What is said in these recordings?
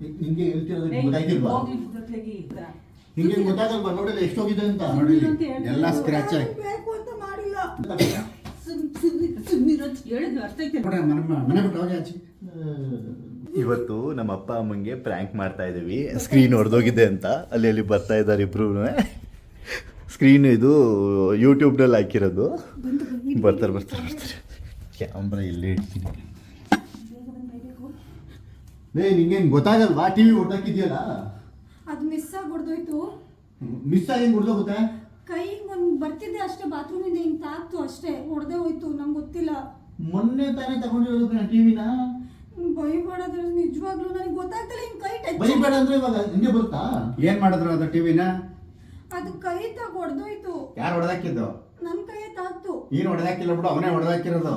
ನಿಂಗೆ ಹೇಳ್ತಿರೋದು ಗೊತ್ತಾಯ್ತಿಲ್ವಾ? ನಿಂಗೆ ಗೊತ್ತಾಗಲ್ವಾ? ನೋಡಿಲ್ಲ ಎಷ್ಟೋಗಿದೆ ಅಂತ. ನೋಡಿ ಎಲ್ಲ ಸ್ಕ್ರಾಚ್ ಆಗಿ ಬೇಕು ಅಂತ ಮಾಡಿಲ್ಲ. ಮನೆ ಬಿಟ್ಟು ಹೋಗಿ ಆಚೆ. ಇವತ್ತು ನಮ್ಮ ಅಪ್ಪ ಅಮ್ಮಂಗೆ ಪ್ರ್ಯಾಂಕ್ ಮಾಡ್ತಾ ಇದ್ದೀವಿ. ಸ್ಕ್ರೀನ್ ಹೊಡೆದೋಗಿದೆ ಅಂತ ಅಲ್ಲಿ ಬರ್ತಾ ಇದ್ದಾರೆ ಇಬ್ರು. ಸ್ಕ್ರೀನ್ ಇದು ಯೂಟ್ಯೂಬ್ನಲ್ಲಿ ಹಾಕಿರೋದು. ಬರ್ತಾರೆ ಕ್ಯಾಮ್ರಾ ಇಲ್ಲೇ ಇಡ್ತೀನಿ. ನಿಂಗೇನು ಗೊತ್ತಾಗಲ್ವಾ? ಟಿವಿ ಹೊಡೆದಾಕಿದ್ಯಲ್ಲ, ಅದು ಮಿಸ್ ಆಗಿ ಹೊಡೆದೋಯ್ತು. ಮಿಸ್ ಆಗಿ ಹೆಂಗ್ ಹೊಡೆದೋಗುತ್ತೆ? ಕೈ ಒಂದು ಬರ್ತಿದ್ದೆ ಅಷ್ಟೇ, ಬಾತ್ರೂಮ್ ಇಂದ ಹಿಂಗ್ ತಾಕ್ತು ಅಷ್ಟೇ, ಹೊಡೆದೇ ಹೋಯ್ತು. ನಂಗೆ ಗೊತ್ತಿಲ್ಲ. ಮೊನ್ನೆ ತಾನೇ ತಗೊಂಡಿರೋದು ಟಿವಿನ. ಬೈಬೇಡಾದ್ರೆ ನಿಜವಾಗ್ಲೂ ನನಗೆ ಗೊತ್ತಾಗ್ತಿಲ್ಲ. ಹಿಂಗ್ ಕೈ ಟಚ್ ಬೈಬೇಡ ಅಂದ್ರೆ ಇವಾಗ ಹಿಂಗೆ ಬರುತ್ತಾ? ಏನ್ ಮಾಡಿದ್ರು ಅದು ಟಿವಿನ? ಅದು ಕೈ ತಾಕ್ ಹೊಡೆದೋಯ್ತು. ಯಾರು ಹೊಡೆದಾಕಿದ್ದು? ನನ್ ಕೈಯೇ ತಾಕ್ತು. ನೀನ್ ಹೊಡೆದಾಕಿಲ್ಲ ಬಿಡು, ಅವನೇ ಹೊಡೆದಾಕಿರೋದು.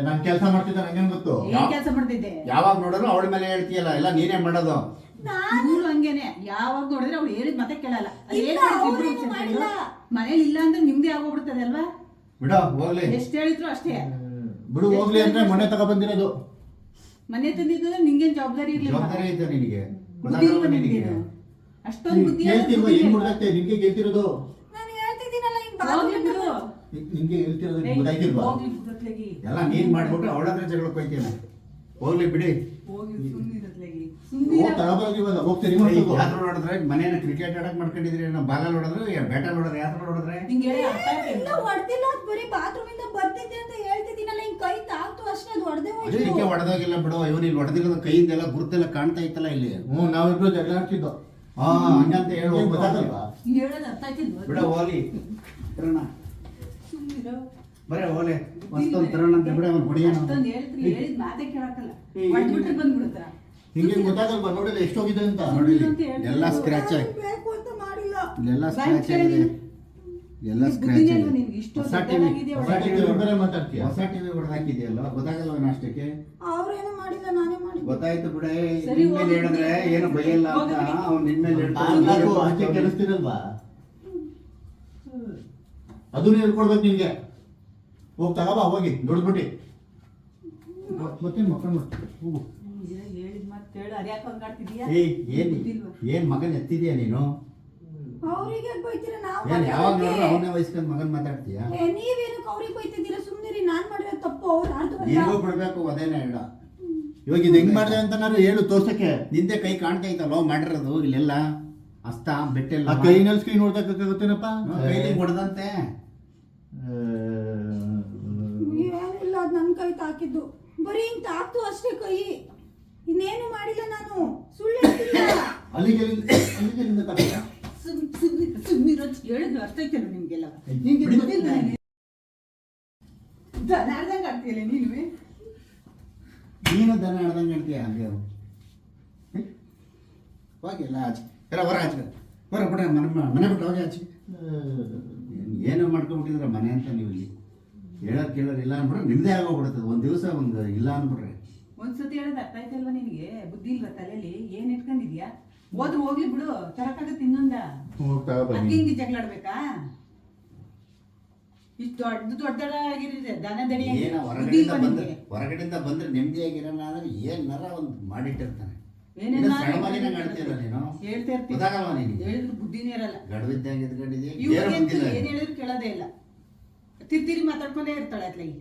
ನಾನ್ ಕೆಲಸ ಮಾಡ್ತಿದ್ದೆ, ನಂಗೇನ್ ಗೊತ್ತು? ಕೆಲಸ ಮಾಡ್ತಿದ್ದೆ. ಯಾವಾಗ ನೋಡಿದ್ರು ಅವಳ ಮೇಲೆ ಹೇಳ್ತೀಯಲ್ಲ, ಎಲ್ಲ ನೀನೇ ಮಾಡೋದು. ಇವ್ರು ಹಂಗೇನೆ, ಯಾವಾಗ ನೋಡಿದ್ರೆ ಅವ್ಳು ಹೇಳಿದ್ ಮತ್ತೆ ಕೇಳಲ್ಲ. ಮನೇಲಿ ಇಲ್ಲ ಅಂದ್ರೆ ನಿಮ್ದೇ ಆಗೋಗ್ಬಿಡ್ತದೆ ಅಲ್ವಾ? ಬಿಡ ಹೋಗ್ಲಿ. ಎಷ್ಟ್ ಹೇಳಿದ್ರು ಅಷ್ಟೇ. ಬಿಡು ಹೋಗ್ಲಿ ಅಂದ್ರೆ ಮೊನ್ನೆ ತಗೊಬಂದಿರೋದು. ಮನೆ ತಂದಿದ್ರೆ ನಿಂಗೇನ್ ಜವಾಬ್ದಾರಿ ಇರ್ಲಿಲ್ಲ. ಜವಾಬ್ದಾರಿ ಐತೆ ನಿನಗೆ, ಬುದ್ಧಿ ಇಲ್ವಾ ನಿನಗೆ? ನಿನ್ಗೆ? ಅಷ್ಟೊಂದು ಬುದ್ಧಿ ಹೇಳ್ತಿಲ್ವಾ? ಹೆಂಗ್ ಹೊಡೆದಾಕ್ತೆ? ನಿಂಗೆ ಗೆಲ್ತಿರೋದು. ನಾನು ಹೇಳ್ತಿದ್ದೀನಲ್ಲ, ಹಿಂಗ್ ಹೋಗ್ಲಿ ಬಿಡು. ನಿಂಗೆ ಹೇಳ್ತಿರೋದು ಗೊತ್ತಾಯ್ತಿಲ್ವಾ? ಹೋಗ್ಲಿ ಬಿಡತ್ಲೆಗಿ. ಎಲ್ಲ ನೀನ್ ಮಾಡ್ಬಿಟ್ಟು ಅವಳ ಹತ್ರ ಜಗಳಕ್ಕೆ ಹೋಯ್ತೀಯ. ಹೋಗ್ಲಿ ಬಿಡಿ. ಹೋಗಿ ಸುಮ್ಮನಿರತ್ಲೆಗಿ. ಹೋಗ್ ತಗೊಬರೋದು ಇವಾಗ. ಹೋಗ್ತೀನಿ ಯಾತ್ರ ನೋಡಿದ್ರೆ ಮನೇನ ಕ್ರಿಕೆಟ್ ಆಡಕ್ ಮಾಡ್ಕೊಂಡಿದ್ರಿ, ನಾವು ಬಾಲ ನೋಡಿದ್ರೆ ಬ್ಯಾಟ ನೋಡಿದ್ರೆ ಯಾತ್ರ ನೋಡಿದ್ರೆ ನಿಂಗೆ ಹೇಳಿ ಅರ್ಥ ಇಲ್ಲ ಆಗ್ತಿಲ್ಲ. ಹೊಡೆದಿಲ್ಲ. ಅದು ಬರೀ ಬಾತ್ರೂಮ್ ಇಂದ ಬರ್ತಿದ್ದೆ ಅಂತ ಹೇಳ್ತಿದ್ದೀನಲ್ಲ, ಹಿಂಗ್ ಕೈ ತಾಕ್ತು ಅಷ್ಟೇ, ಅದು ಹೊಡೆದೇ ಅದಕ್ಕೆ ಹೋಯ್ತು. ಹೊಡೆದೋಗಿಲ್ಲ ಬಿಡು. ಇವನು ಇಲ್ಲಿ ಹೊಡೆದಿರೋದು ಕೈಯಿಂದೆಲ್ಲ ಗುರುತೆಲ್ಲ ಕಾಣ್ತಾ ಇತ್ತಲ್ಲ ಇಲ್ಲಿ. ನಾವಿಬ್ರು ಜಗಳ ಆಡ್ತಿದ್ದೋ. ಹಂಗಂತ ಹೇಳು. ಗೊತ್ತಾಗಲ್ವಾ? ಹೇಳೋದು ಅರ್ಥ ಆಯ್ತಿಲ್ವಾ? ಬಿಡ ಹೋಗ್ಲಿ. ತರೋಣ ಸುಮ್ಮನಿರೋ. ಬರೇ ಹೋಗ್ಲಿ. ಮತ್ತೊಂದು ತರೋಣ ಅಂತ ಬಿಡ, ಅವ್ನು ಕುಡಿಯೋಣ. ಅಷ್ಟೊಂದು ಹೇಳಿದ್ರಿ, ಹೇಳಿದ್ ಮಾತೇ ಕೇಳಕ್ಕಲ್ಲ. ಹೊಡ್ಬಿಟ್ರೆ ಬಂದ್ಬಿಡುತ್ತಾ? ನಿಂಗೆ ಗೊತ್ತಾಗಲ್ವಾ? ನೋಡಿಲ್ಲ ಎಷ್ಟೋಗಿದೆ ಅಂತ. ನೋಡಿ ಎಲ್ಲ ಸ್ಕ್ರಾಚ್ ಆಗಿ ಬೇಕು ಅಂತ ಮಾಡಿಲ್ಲ. ಎಲ್ಲ ಸ್ಕ್ರಾಚ್ ಆಗಿದೆ. ಎಲ್ಲ ಸ್ಕ್ರಾಚ್ ಬುದ್ಧಿನೇ ಆಗಿದೆ. ಇಲ್ವಾ ನಿನ್ಗೆ? ಇಷ್ಟು ಹೊಸ ಟಿವಿ ದೊಡ್ಡದಾಗಿದೆ, ಹೊಸ ಹೊಸ ಟಿವಿ ಟಿವಿ ಬೇರೆ ಮಾತಾಡ್ತೀಯ? ಹೊಸ ಟಿವಿ ಹೊಡೆದಾಕಿದೆಯಲ್ಲ, ಗೊತ್ತಾಗಲ್ವ ಅಷ್ಟಕ್ಕೆ? ಅವ್ರೇನು ಮಾಡಿಲ್ಲ, ನಾನೇ ಮಾಡಿದ್ದೆ. ಗೊತ್ತಾಯ್ತು ಬಿಡೆ. ಸರಿ, ನಿನ್ ಮೇಲೆ ಹೇಳಿದ್ರೆ ಏನು ಭಯಲ್ಲ ಅಂತ ಅವ್ನು ನಿನ್ ಮೇಲೆ ಆಚೆ ಹೇಳ್ತಾನೆ. ಕೆಲಸ್ತಿರಲ್ವಾ? ಅದನ್ನ ಹೇಳ್ಕೊಡ್ಬೇಕು ನಿಂಗೆ. ಹೋಗ್ ತಗೋಬಾ, ಹೋಗಿ ದುಡ್ಬಿಟ್ಟಿ. ಮತ್ತೆ ಮಕ್ಕಳು ಹೋಗು. ಹೇಳಿದ್ ಮಾತು ಕೇಳು. ಅದ್ಯಾಕೆ ಹಂಗಾಡ್ತಿದ್ಯಾ? ಏನ್ ಮಗನ್ ಎತ್ತಿದ್ಯಾ ನೀನು? ಅವ್ರಿಗೆ ಬೈತೀರ, ನಾವು ಏನ್ ಯಾವಾಗ ನೋಡ್ರು ಅವನೇ ವಯಸ್ಕೊಂಡ್ ಮಗನ್ ಮಾತಾಡ್ತೀಯ? ನೀವೇನಕ್ಕೆ ಅವ್ರಿಗೆ ಬೈತಿದ್ದೀರಾ? ಸುಮ್ಮನಿರಿ. ನಾನ್ ಮಾಡಿರೋ ತಪ್ಪು ಅವ್ರು ಅರ್ಥ ನೀನು ಬಿಡ್ಬೇಕು, ಅದೇನೇ ಹೇಳ. ಇವಾಗ ಇದು ಹೆಂಗ್ ಮಾಡಿದೆ ಅಂತ ನಾನು ಹೇಳು ತೋರ್ಸಕ್ಕೆ. ನಿಂದೆ ಕೈ ಕಾಣ್ತಾ ಐತಲ್ಲ ಮಾಡಿರೋದು ಇಲ್ಲೆಲ್ಲ ಹಸ್ತ ಬೆಟ್ಟೆಲ್ಲ. ಆ ಕೈನಲ್ಲಿ ಸ್ಕ್ರೀನ್ ನೋಡ್ತಕ್ಕಾಗುತ್ತೇನಪ್ಪ? ಕೈಲಿ ಹೊಡೆದಂತೆ. ಏನಿಲ್ಲ, ಅದು ನನ್ನ ಕೈ ತಾಕಿದ್ದು. ಬರೀ ಹಿಂಗ್ ತಾಕ್ತು ಅಷ್ಟೇ ಕೈ. ಇನ್ನೇನು ಮಾಡಿಲ್ಲ ನಾನು. ಸುಳ್ಳು ಹೇಳ್ತಿಲ್ಲ. ಅಲ್ಲಿಗೆಲ್ಲಿಂದ ತಗೊಂಡ? ಸುಮ್ಮನಿರೋ. ಹೇಳಿದ್ ಅರ್ಥ ಆಯ್ತಲ್ಲ ನಿಮ್ಗೆಲ್ಲ? ನಿಮ್ಗೆ ಗೊತ್ತಿಲ್ಲ. ನಾಡ್ದಂಗೆ ಆಗ್ತೀಯಲ್ಲ ನೀನು. ನೀನು ದನ ಆಡ್ದಂಗೆ ಹೇಳ್ತೀಯ ಹಂಗೆ. ಹೋಗಿಲ್ಲ ಆಚೆ ಎಲ್ಲ ಹೊರ ಆಚೆ ಹೊರ ಬಿಡ. ಮನೆ ಬಿಟ್ಟು ಹೋಗಿ ಆಚೆ. ಏನೋ ಮಾಡ್ಕೊಂಡ್ಬಿಟ್ಟಿದ್ರೆ ಮನೆ ಅಂತ ನೀವು ಇಲ್ಲಿ ಹೇಳೋರು ಕೇಳೋರು ಇಲ್ಲ ಅಂದ್ಬಿಟ್ರೆ ನಿಮ್ದೇ ಆಗೋಗ್ಬಿಡ್ತದೆ. ಒಂದು ದಿವಸ ಒಂದು ಇಲ್ಲ ಅಂದ್ಬಿಟ್ರೆ. ಒಂದ್ಸತಿ ಹೇಳೋದು ಅರ್ಥ ಆಯ್ತಲ್ವಾ ನಿನಗೆ? ಬುದ್ಧಿ ಇಲ್ವಾ ತಲೆಯಲ್ಲಿ? ಏನ್ ಇಟ್ಕೊಂಡಿದ್ಯಾ? ಹೋದ್ರು ಹೋಗ್ಲಿ ಬಿಡು, ತರಕಾಗತ್ತೆ ಇನ್ನೊಂದ. ಹಿಂಗೆ ಜಗಳಾಡ್ಬೇಕಾ? ಇಷ್ಟು ದೊಡ್ಡದಾಗಿರಿದೆ ದನ ದಡಿ. ಏನ ಹೊರಗಡೆಯಿಂದ ಬಂದ್ರೆ ನೆಮ್ಮದಿಯಾಗಿರೋಣ ಅಂದ್ರೆ ಏನ್ ನರ ಒಂದು ಮಾಡಿಟ್ಟಿರ್ತಾನೆ. ಆಡ್ತೀರ ನೀನು? ಹೇಳ್ತಾ ಇರ್ತೀನಿ. ಗೊತ್ತಾಗಲ್ವ ನಿನಗೆ? ಹೇಳಿದ್ರು ಬುದ್ಧಿನೇ ಇರಲ್ಲ. ಗಡವಿದ್ದಂಗೆ ಎದ್ಕೊಂಡಿದ್ಯಾ? ಇವ್ರಿಗಂತೂ ಏನ್ ಹೇಳಿದ್ರು ಕೇಳೋದೇ ಇಲ್ಲ. ತಿರ್ತಿರಿ ಮಾತಾಡ್ಕೊಂಡೇ ಇರ್ತಾಳೆ ಅತ್ಲಾಗಿ.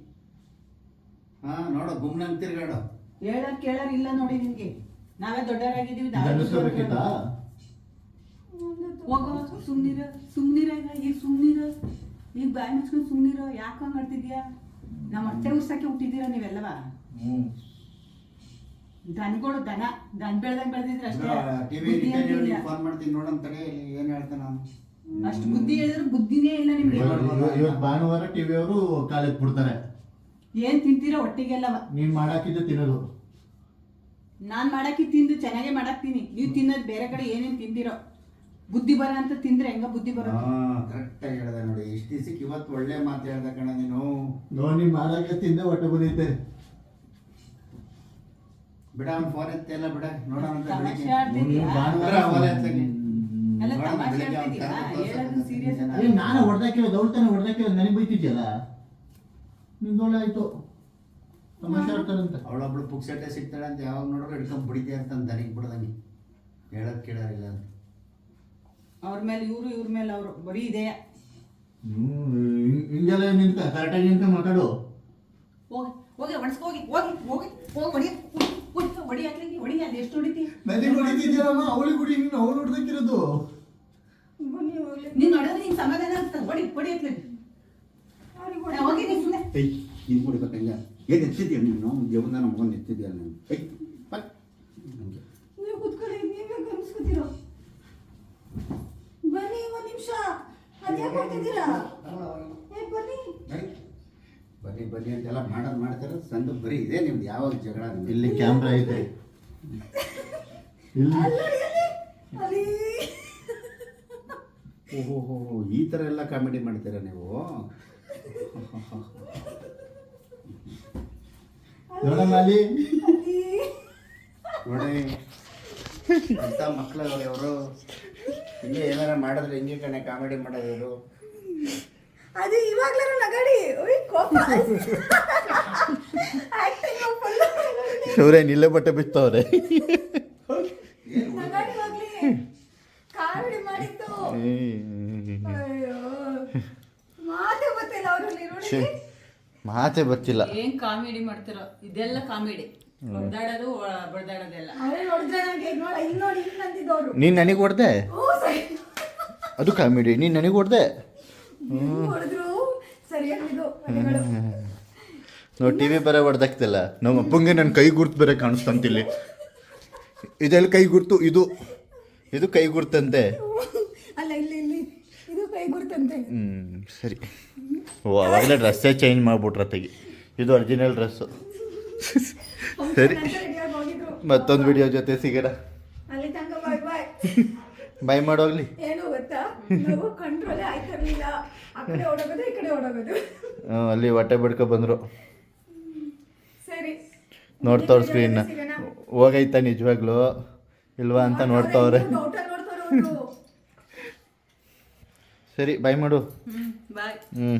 ಹಾ ನೋಡು, ಗುಮ್ನಂಗ್ ತಿರ್ಗಾಡು. ಹೇಳೋರ್ ಕೇಳೋರ್ ಇಲ್ಲ ನೋಡಿ ನಿನ್ಗೆ. ನಾವೇ ದೊಡ್ಡವರಾಗಿದ್ದೀವಿ. ಹೋಗೋ ಸುಮ್ನಿರ. ಈಗ ಸುಮ್ನಿರ. ಈಗ ಬಾಯಿ ಮುಚ್ಕೊಂಡು ಸುಮ್ನಿರೋ. ಯಾಕೆ ಹಂಗ್ ಆಡ್ತಿದ್ಯಾ? ನಮ್ಮ ಹೊಟ್ಟೆ ಉರ್ಸಕ್ಕೆ ಹುಟ್ಟಿದ್ದೀರಾ ನೀವೆಲ್ಲವ? ದನಗಳು ದನ ಬೆಳ್ದಂಗ್ ಬೆಳೆದಿದ್ರೆ ಅಷ್ಟೇ. ಫೋನ್ ಮಾಡ್ತೀನಿ ನೋಡಂತ ಏನ್ ಹೇಳ್ತಾನ. ಅಷ್ಟು ಬುದ್ಧಿ ಹೇಳಿದ್ರು ಬುದ್ಧಿನೇ ಇಲ್ಲ ನಿಮ್ಗೆ. ಇವತ್ತು ಭಾನುವಾರ ಟಿವಿ ಅವರು ಕಾಲೇಜ್ ಬಿಡ್ತಾರೆ. ಏನ್ ತಿಂತೀರಾ ಹೊಟ್ಟಿಗೆಲ್ಲವ? ನೀನ್ ಮಾಡಾಕಿದ್ದು ತಿನ್ನೋದು. ನಾನ್ ಮಾಡಾಕಿ ತಿಂದು ಚೆನ್ನಾಗೇ ಮಾಡಾಕ್ತೀನಿ. ನೀವು ತಿನ್ನೋದು ಬೇರೆ ಕಡೆ ಏನೇನ್ ತಿಂದಿರೋ. ಬುದ್ಧಿ ಬರ ಅಂತ ತಿಂದ್ರೆ ಹೆಂಗ ಬುದ್ಧಿ ಬರೋ? ಕರೆಕ್ಟ್ ಆಗಿ ಹೇಳ್ದೆ ನೋಡಿ. ಇಷ್ಟ ದಿವಸಕ್ಕೆ ಇವತ್ತು ಒಳ್ಳೆ ಮಾತು ಹೇಳ್ದ ಕಣ ನೀನು. ನೀನ್ ಮಾಡಾಕ ತಿಂದೆ ಹೊಟ್ಟೆ ಬಂದೈತೆ. ಬಿಡ, ಅವ್ನು ಫೋನ್ ಎತ್ತೆಲ್ಲ ಬಿಡ ನೋಡೋಣ. ತಮಾಷೆ ಆಡ್ತಿದ್ಯಾ? ಎಲ್ಲ ತಮಾಷೆ ಆಡ್ತಿದ್ಯಾ? ಹೇಳೋದು ಸೀರಿಯಸ್ ಅಲ್ಲ. ನಾನು ಹೊಡೆದಾಕಿರೋದು ಅವಳ್ತಾನೆ ಹೊಡೆದಾಕಿರೋದು ನನಗೆ ಬೈತಿದ್ಯಲ್ಲ. ನಿಮ್ದೊಳ್ಳೆ ಆಯ್ತು. ತಮಾಷೆ ಆಡ್ತಾರಂತ. ಅವಳೊಬ್ಳು ಪುಕ್ಸಟ್ಟೆ ಸಿಗ್ತಾಳೆ ಅಂತ ಯಾವಾಗ ನೋಡ್ರು ಹಿಡ್ಕೊಂಡ್ ಬಿಡಿದ್ಯಾ ಅಂತ ದನಿಗೆ ಬಿಡ್ದಂಗೆ. ಅವ್ರ ಮೇಲೆ ಇವ್ರ ಮೇಲೆ ಅವರು ಬರೀ ಇದೆ. ಹಿಂಗೆಲ್ಲ ನಿಂತ ಕರೆಕ್ಟಾಗಿ ನಿಂತ ಮಾತಾಡು. ಹೋಗಿ ಹೋಗಿ ಒಣಸ್ಕೊ ಹೋಗಿ ಹೋಗಿ ಹೋಗಿ ಹೋಗಿ ಹೊಡಿ ಹಾಕ್ಲಿಕ್ಕೆ ಹೊಡಿ. ಅದು ಎಷ್ಟು ಹೊಡಿತಿ? ನನಗೆ ಹೊಡಿತಿದ್ದೀರಮ್ಮ, ಅವಳಿಗೆ ಹೊಡಿ, ನೀನು ಅವಳು ಹೊಡ್ದಕ್ಕಿರೋದು. ಬನ್ನಿ ಹೋಗ್ಲಿ. ನೀನು ಹೊಡೆದ್ರೆ ನಿಂಗೆ ಸಮಾಧಾನ ಆಗ್ತದೆ. ಹೊಡಿ ಹಾಕ್ಲಿಕ್ಕೆ ಹೋಗಿ ನೀನು ಸುಮ್ಮನೆ. ಏಯ್ ನೀನು ಕೊಡ್ಬೇಕು ಹಂಗೆ ಏನು ಎತ್ತಿದ್ಯಾ ನೀನು ದೇವ್ರನ್ನ ನಮಗೊಂದು ಎತ್ತಿದ್ಯಾ ನೀನು. ಏಯ್ ಬಟ್ ಹಂಗೆ ನೀವು ಕುತ್ಕೊಳ್ಳಿ, ನೀವೇ ಕನ್ಸ್ಕೊತೀರೋ. ಬನ್ನಿ ಒಂದು ನಿಮಿಷ. ಅದ್ಯಾಕೆ ಮಾಡ್ತಿದ್ದೀರಾ? ಬನ್ನಿ. ಬನ್ನಿ ಬನ್ನಿ ಅಂತೆಲ್ಲ ಮಾಡ್ತಾರೆ ಸಂದು ಬರೀ ಇದೆ ನಿಮ್ದು ಯಾವಾಗ ಜಗಳ ನಿಮ್ದು? ಇಲ್ಲಿ ಕ್ಯಾಮ್ರಾ ಐತೆ. ಇಲ್ಲಿ ಅಲ್ಲಿ ಓಹೋ ಈ ಥರ ಎಲ್ಲ ಕಾಮಿಡಿ ಮಾಡ್ತೀರಾ ನೀವು? ನೋಡಮ್ಮ ಅಲ್ಲಿ. ನೋಡಿ ಅಂತ ಮಕ್ಕಳು ಅವರು ಹಿಂಗೆ ಏನಾರ ಮಾಡಿದ್ರೆ ಹಿಂಗೆ ಕಣೆ ಕಾಮಿಡಿ ಮಾಡೋದು. ಅದು ಇವಾಗ್ಲೂ ನಗಡಿ. ಓಯ್ ಕೋಪ. ಆಕ್ಟಿಂಗ್ ಫುಲ್ ಇವ್ರೇನು ಇಲ್ಲೇ ಬಟ್ಟೆ ಬಿತ್ತವ್ರೆ. ನಗಡಿ ಹೋಗ್ಲಿ. ಕಾಮಿಡಿ ಮಾಡಿದ್ದು. ಅಯ್ಯೋ ಮಾತೇ ಗೊತ್ತಿಲ್ಲ ಅವರಲ್ಲಿ ನೋಡಿ. ಮಾತೇ ಬರ್ತಿಲ್ಲ. ಏನ್ ಕಾಮಿಡಿ ಮಾಡ್ತಿರೋ ಇದೆಲ್ಲ ಕಾಮಿಡಿ. ಹೊಡೆದಾಡೋದು ಬಡ್ದಾಡೋದೆಲ್ಲ. ಅವರೇ ನೋಡಿದ್ರೆ ನನಗೆ ನೋಡ ಇಲ್ಲಿ ನೋಡಿ ಇಲ್ಲಿ ನಂದಿದ್ದವರು. ನೀನು ನನಗೆ ಹೊಡೆದೆ, ಓ ಸರಿ. ಅದು ಕಾಮಿಡಿ. ನೀನು ನನಗೆ ಹೊಡೆದೆ. ಹೊಡೆದ್ರು ಸರಿಯಾಗಿದ್ದು ಮನೆಗಳು. ನಾವು ಟಿ ವಿ ಬೇರೆ ಹೊಡೆದಾಕ್ತಿಲ್ಲ. ನಮ್ಮ ಅಪ್ಪಂಗೆ ನನ್ನ ಕೈ ಗುರ್ತು ಬೇರೆ ಕಾಣಿಸ್ತಂತಿಲ್ಲಿ. ಇದೆಲ್ಲ ಕೈ ಗುರ್ತು, ಇದು ಕೈ ಗುರ್ತಂತೆ. ಅಲ್ಲ ಇಲ್ಲಿ ಇಲ್ಲಿ ಇದು ಕೈ ಗುರ್ತಂತೆ. ಸರಿ. ಓ ಅವಾಗಲೇ ಡ್ರೆಸ್ಸೇ ಚೇಂಜ್ ಮಾಡಿಬಿಟ್ರ ತೆಗಿ. ಇದು ಒರಿಜಿನಲ್ ಡ್ರೆಸ್ಸು. ಸರಿ, ರೆಡಿಯಾಗಿ ಹೋಗಿದ್ರು. ಮತ್ತೊಂದು ವಿಡಿಯೋ ಜೊತೆ ಸಿಗೋಣ. ಅಲ್ಲಿ ತನಕ ಬಾಯ್ ಬಾಯ್. ಬಾಯ್ ಮಾಡೋಗ್ಲಿ. ಏನು ಗೊತ್ತಾ, ನಾವು ಕಂಟ್ರೋಲೇ ಆಯ್ತಿರ್ಲಿಲ್ಲ. ಆ ಕಡೆ ಓಡೋಗೋದು ಈ ಕಡೆ ಓಡೋಗೋದು. ಅಲ್ಲಿ ಹೊಟ್ಟೆ ಬಿಡ್ಕೊ ಬಂದರು. ಸರಿ ನೋಡ್ತವ್ರ ಸ್ಕ್ರೀನ್ನ. ಹೋಗೈತಾ ನಿಜವಾಗ್ಲೂ ಇಲ್ವಾ ಅಂತ ನೋಡ್ತವ್ರೆ. ಡೌಟಲ್ಲಿ ನೋಡ್ತಾರೆ ಅವರು. ಸರಿ ಬಾಯ್ ಮಾಡು. ಬಾಯ್. ಹ್ಞೂ